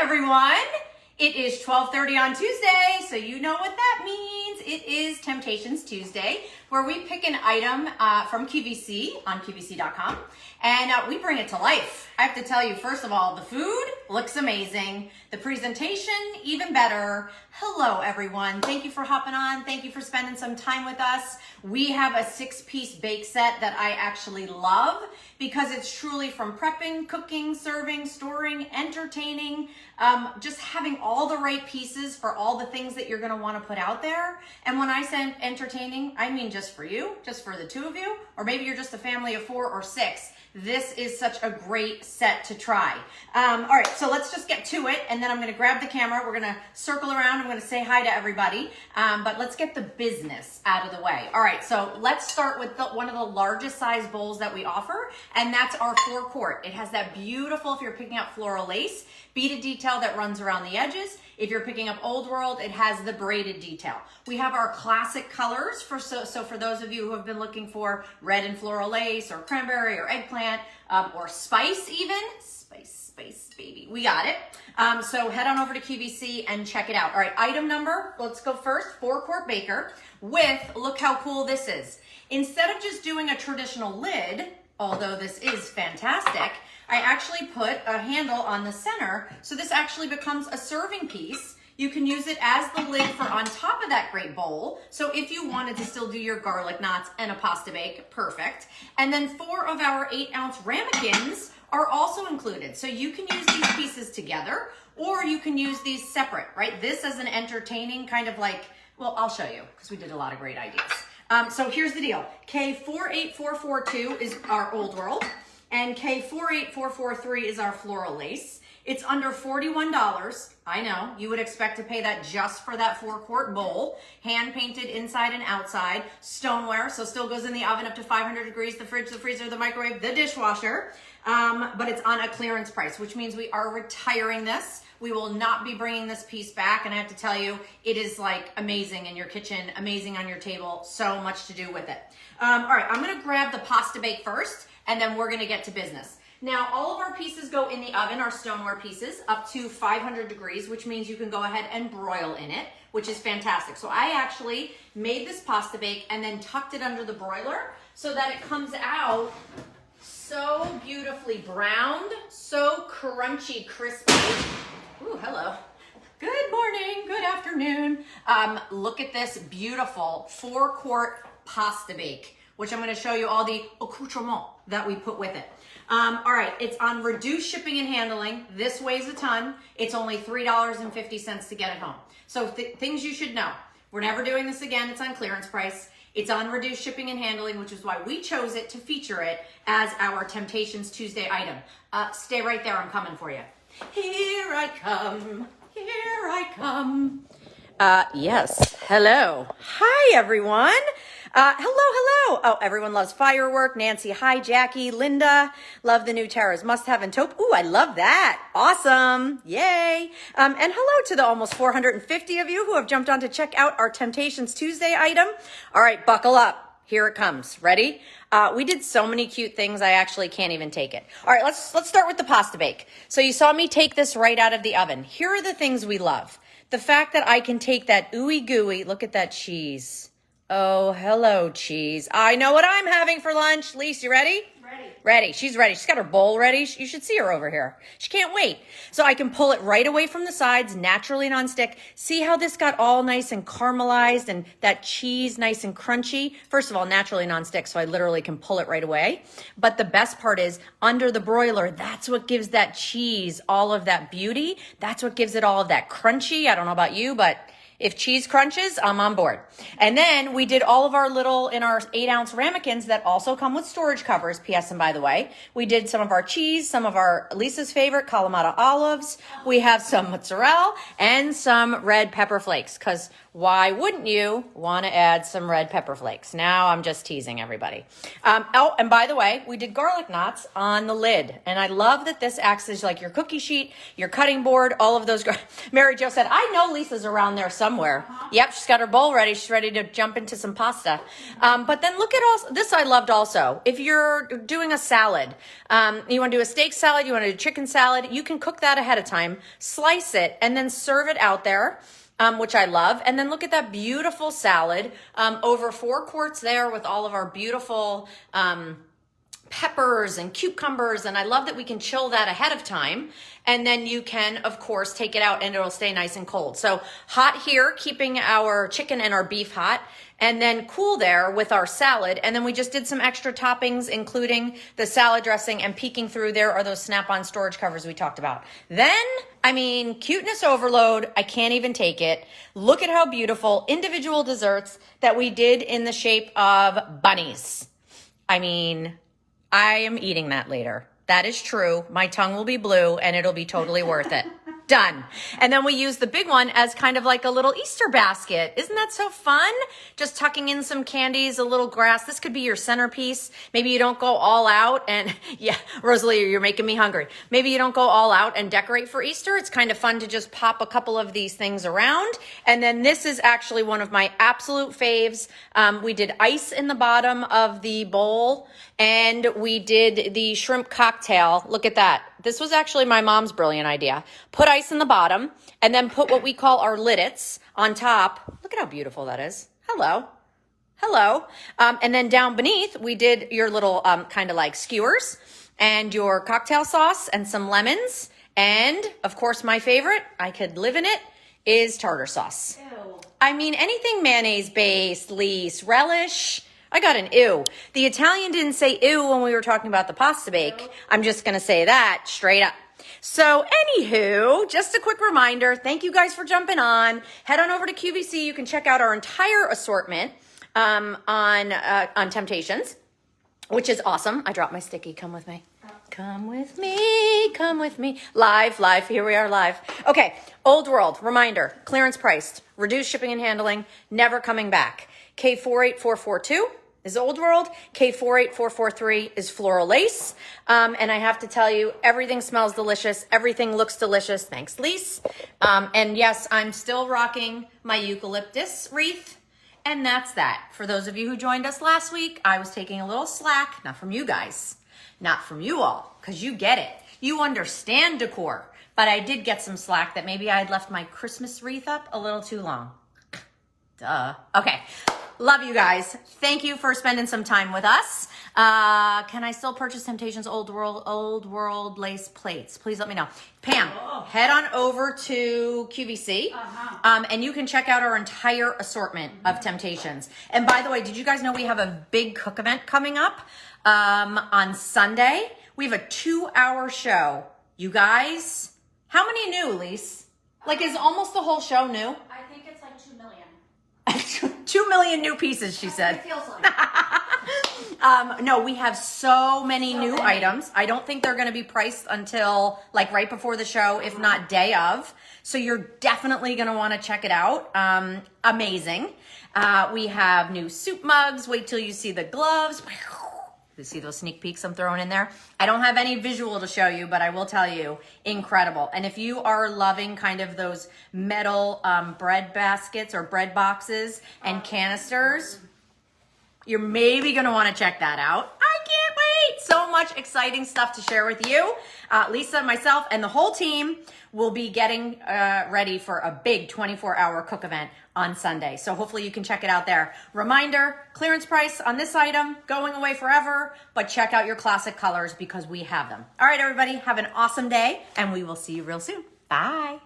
everyone. It is 12:30 on Tuesday, so you know what that means. It is Temptations Tuesday, where we pick an item from QVC on QVC.com, and we bring it to life. I have to tell you, first of all, the food looks amazing. The presentation, even better. Hello, everyone. Thank you for hopping on. Thank you for spending some time with us. We have a 6-piece bake set that I actually love because it's truly from prepping, cooking, serving, storing, entertaining, just having all the right pieces for all the things that you're going to want to put out there. And when I say entertaining, I mean just for you, just for the two of you, or maybe you're just a family of 4 or 6. This is such a great set to try. All right, so let's just get to it, and then I'm going to grab the camera. We're going to circle around. I'm going to say hi to everybody, but let's get the business out of the way. All right, so let's start with one of the largest size bowls that we offer, and that's our Quart. It has that beautiful, if you're picking up floral lace, beaded detail that runs around the edges. If you're picking up Old World, it has the braided detail. We have our classic colors so for those of you who have been looking for red and floral lace or cranberry or eggplant or spice even. Spice, baby. We got it. So head on over to QVC and check it out. All right, item number, let's go first, Quart Baker with, look how cool this is. Instead of just doing a traditional lid, although this is fantastic, I actually put a handle on the center, so this actually becomes a serving piece. You can use it as the lid for on top of that great bowl. So if you wanted to still do your garlic knots and a pasta bake, perfect. And then 4 of our 8-ounce ramekins are also included. So you can use these pieces together, or you can use these separate, right? This as an entertaining kind of like, well, I'll show you because we did a lot of great ideas. So here's the deal. K48442 is our Old World, and K48443 is our floral lace. It's under $41. I know, you would expect to pay that just for that 4-quart bowl, hand painted inside and outside, stoneware, so still goes in the oven up to 500 degrees, the fridge, the freezer, the microwave, the dishwasher, but it's on a clearance price, which means we are retiring this. We will not be bringing this piece back, and I have to tell you, it is like amazing in your kitchen, amazing on your table, so much to do with it. All right, I'm gonna grab the pasta bake first, and then we're gonna get to business. Now, all of our pieces go in the oven, our stoneware pieces, up to 500 degrees, which means you can go ahead and broil in it, which is fantastic. So I actually made this pasta bake and then tucked it under the broiler so that it comes out so beautifully browned, so crunchy, crispy. Ooh, hello. Good morning, good afternoon. Look at this beautiful 4-quart pasta bake, which I'm gonna show you all the accoutrements that we put with it. All right, it's on reduced shipping and handling. This weighs a ton. It's only $3.50 to get it home. So things you should know. We're never doing this again. It's on clearance price. It's on reduced shipping and handling, which is why we chose it to feature it as our Temptations Tuesday item. Stay right there. I'm coming for you. Here I come. Here I come. Yes. Hello. Hi, everyone. Hello. Oh, everyone loves firework. Nancy, hi. Jackie, Linda, love the new Tara's must-have and taupe. Ooh, I love that. Awesome. Yay. And hello to the almost 450 of you who have jumped on to check out our Temptations Tuesday item. All right, buckle up. Here it comes. Ready? We did so many cute things, I actually can't even take it. All right, let's start with the pasta bake. So you saw me take this right out of the oven. Here are the things we love. The fact that I can take that ooey gooey, look at that cheese. Oh, hello, cheese. I know what I'm having for lunch. Lise, you ready? Ready. She's ready. She's got her bowl ready. You should see her over here. She can't wait. So I can pull it right away from the sides, naturally non-stick. See how this got all nice and caramelized and that cheese nice and crunchy? First of all, naturally non-stick, so I literally can pull it right away. But the best part is under the broiler, that's what gives that cheese all of that beauty. That's what gives it all of that crunchy. I don't know about you, but if cheese crunches, I'm on board. And then we did all of our in our 8-ounce ramekins that also come with storage covers, P.S. and by the way. We did some of our cheese, some of our Lisa's favorite Kalamata olives. We have some mozzarella and some red pepper flakes because why wouldn't you want to add some red pepper flakes? Now I'm just teasing everybody. Oh, and by the way, we did garlic knots on the lid. And I love that this acts as like your cookie sheet, your cutting board, all of those. Mary Jo said, I know Lisa's around there somewhere. Yep, she's got her bowl ready. She's ready to jump into some pasta. But then look at all this I loved also. If you're doing a salad, you want to do a steak salad, you want to do chicken salad, you can cook that ahead of time, slice it, and then serve it out there. Which I love. And then look at that beautiful salad, over 4 quarts there with all of our beautiful peppers and cucumbers. And I love that we can chill that ahead of time. And then you can, of course, take it out and it'll stay nice and cold. So hot here, keeping our chicken and our beef hot, and then cool there with our salad. And then we just did some extra toppings, including the salad dressing, and peeking through there are those snap-on storage covers we talked about. Then, I mean, cuteness overload. I can't even take it. Look at how beautiful individual desserts that we did in the shape of bunnies. I mean, I am eating that later. That is true. My tongue will be blue and it'll be totally worth it. Done. And then we use the big one as kind of like a little Easter basket. Isn't that so fun? Just tucking in some candies, a little grass. This could be your centerpiece. Maybe you don't go all out and yeah, Rosalie, you're making me hungry. Maybe you don't go all out and decorate for Easter. It's kind of fun to just pop a couple of these things around. And then this is actually one of my absolute faves. We did ice in the bottom of the bowl and we did the shrimp cocktail. Look at that. This was actually my mom's brilliant idea. Put ice in the bottom and then put what we call our liddits on top. Look at how beautiful that is. Hello. Hello. And then down beneath, we did your little kind of like skewers and your cocktail sauce and some lemons. And of course, my favorite, I could live in it, is tartar sauce. Ew. I mean, anything mayonnaise based, Lise, relish. I got an ew. The Italian didn't say ew when we were talking about the pasta bake. I'm just going to say that straight up. So anywho, just a quick reminder. Thank you guys for jumping on. Head on over to QVC. You can check out our entire assortment on Temp-tations, which is awesome. I dropped my sticky. Come with me. Come with me. Come with me. Live. Here we are live. Okay. Old World. Reminder. Clearance priced. Reduced shipping and handling. Never coming back. K48442 is Old World. K48443 is Floral Lace. And I have to tell you, everything smells delicious. Everything looks delicious. Thanks, Lise. And yes, I'm still rocking my eucalyptus wreath. And that's that. For those of you who joined us last week, I was taking a little slack, not from you guys, not from you all, because you get it. You understand decor. But I did get some slack that maybe I had left my Christmas wreath up a little too long. Duh. Okay. Love you guys. Thank you for spending some time with us. Can I still purchase Temp-tations Old World lace plates? Please let me know. Pam, head on over to QVC, and you can check out our entire assortment of Temp-tations. And by the way, did you guys know we have a big cook event coming up on Sunday? We have a 2-hour show. You guys, how many new, Lise? Like, is almost the whole show new? I think it's like 2 million. 2 million new pieces, she said. It feels like. No, we have so many new items. I don't think they're going to be priced until like right before the show, if not day of. So you're definitely going to want to check it out. Amazing. We have new soup mugs. Wait till you see the gloves. You see those sneak peeks I'm throwing in there? I don't have any visual to show you, but I will tell you, incredible. And if you are loving kind of those metal bread baskets or bread boxes and canisters, you're maybe going to want to check that out. I can't wait. So much exciting stuff to share with you. Lisa, myself, and the whole team will be getting ready for a big 24-hour cook event on Sunday. So hopefully you can check it out there. Reminder, clearance price on this item, going away forever, but check out your classic colors because we have them. All right, everybody, have an awesome day, and we will see you real soon. Bye.